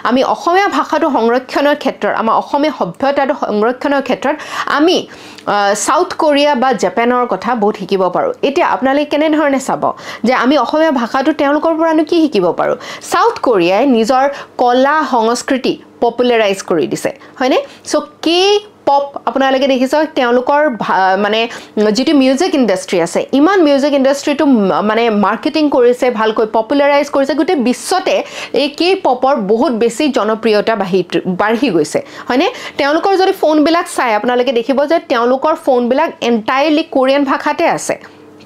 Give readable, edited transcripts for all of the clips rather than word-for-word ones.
আমি অসমীয়া ভাষাটো সংৰক্ষণৰ ক্ষেত্ৰত আমাৰ অসমীয়া সভ্যতাটো সংৰক্ষণৰ ক্ষেত্ৰত আমি সাউথ কোৰিয়া বা জাপানৰ কথা বহুত শিকিব পাৰোঁ এতিয়া আপোনালোকে কেনে ধৰণে চাব যে আমি অসমীয়া ভাষাটো তেওঁলোকৰ পৰানো কি শিকিব পাৰোঁ সাউথ কোৰিয়াই নিজৰ কলা সংস্কৃতি পপুলাৰাইজ কৰি দিছে হয়নে সো কি পপ আপোনালোকে দেখিছে তেওঁলোকৰ মানে যেটো মিউজিক ইন্ডাষ্ট্ৰি আছে ইমান মিউজিক ইন্ডাষ্ট্ৰিটো মানে মাৰ্কেটিং কৰিছে ভালকৈ পপুলাৰাইজ কৰিছে গোটেই বিশ্বতে এই কি পপৰ বহুত বেছি জনপ্ৰিয়তা বাঢ়ি গৈছে হয়নে তেওঁলোকৰ যদি ফোনবিলাক চাই আপোনালোকে দেখিব যে তেওঁলোকৰ ফোনবিলাক এন্টায়াৰলি কোৰিয়ান ভাষাতে আছে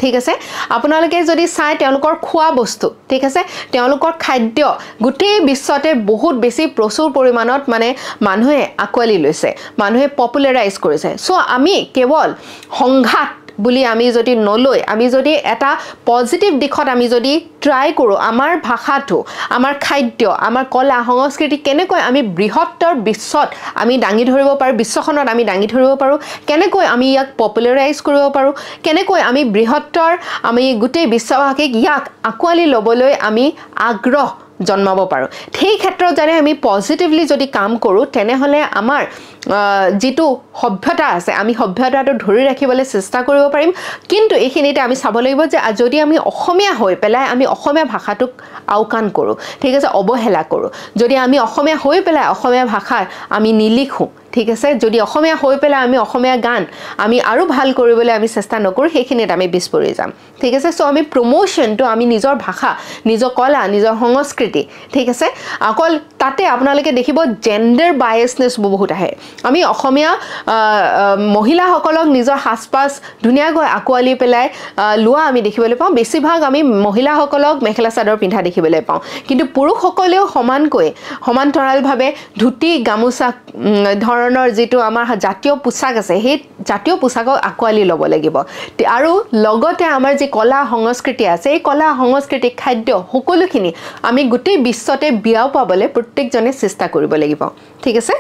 ঠিক আছে আপোনালোকে যদি চাই তেওঁলোকৰ খোৱা বস্তু ঠিক আছে তেওঁলোকৰ খাদ্য গোটেই বিশ্বতে বহুত বেছি প্ৰচুৰ পৰিমাণত মানে মানুহে আকোৱালি লৈছে মানুহে পপুলাৰাইজ কৰিছে সো আমি কেৱল সংঘাত বুলি আমি যদি নলৈ আমি যদি এটা পজিটিভ দিশত আমি যদি ট্ৰাই কৰো আমাৰ ভাষাটো আমাৰ খাদ্য আমাৰ কলা সংস্কৃতি কেনেকৈ আমি বৃহত্তৰ বিশ্বত আমি দাঙি ধৰিব পাৰো বিশ্বখনত আমি দাঙি ধৰিব পাৰো কেনেকৈ আমি ইয়াক পপুলাৰাইজ কৰিব পাৰো কেনেকৈ আমি বৃহত্তৰ আমি গোটেই বিশ্ববাসীক ইয়াক আকোৱালি লবলৈ আমি আগ্ৰহ জন্মাব পাৰো সেই ক্ষেত্ৰত জানে আমি পজিটিভলি যদি কাম কৰো তেনেহলে আমাৰ যেটো সভ্যতা আছে আমি সভ্যতাটো ধৰি ৰাখিবলৈ চেষ্টা কৰিব পাৰিম কিন্তু এইখিনিতে আমি চাব লাগিব যে যদি আমি অসমীয়া হৈ পেলাই আমি অসমীয়া ভাষাটোক আওকাণ কৰো ঠিক আছে অবহেলা কৰো যদি আমি অসমীয়া হৈ পেলাই অসমীয়া ভাষা আমি নিলিখো ঠিক আছে যদি অসমীয়া হৈ পেলাই আমি অসমীয়া গান আমি আৰু ভাল কৰিবলৈ আমি চেষ্টা নকৰো সেইখিনিত আমি বিস্পৰি যাম ঠিক আছে সো আমি প্ৰমোশনটো আমি নিজৰ ভাষা নিজৰ কলা নিজৰ সংস্কৃতি ঠিক আছে অকল তাতে আপোনালোকে দেখিব জেন্ডাৰ বায়াসনেস বহুত আহে আমি অসমীয়া মহিলাসকলক নিজৰ হাসপাস ধুনিয়াকৈ আকোৱালি পেলাই লোৱা আমি দেখিবলৈ পাওঁ বেছিভাগ আমি মহিলাসকলক মেখেলা চাদৰ পিন্ধা দেখিবলৈ পাওঁ কিন্তু পুৰুষসকলেও সমান্তৰালভাৱে ধুতি গামোচা ধৰণৰ যেটো আমাৰ জাতীয় পোছাক আছে সেই জাতীয় পোছাকক আকোৱালি ল'ব লাগিব আৰু লগতে আমাৰ যে কলা সংস্কৃতি আছে এই কলা সংস্কৃতি খাদ্য সকলোখিনি আমি গোটেই বিশ্বতে বিয়াও পাবলৈ প্ৰত্যেকজনে চেষ্টা কৰিব লাগিব ঠিক আছে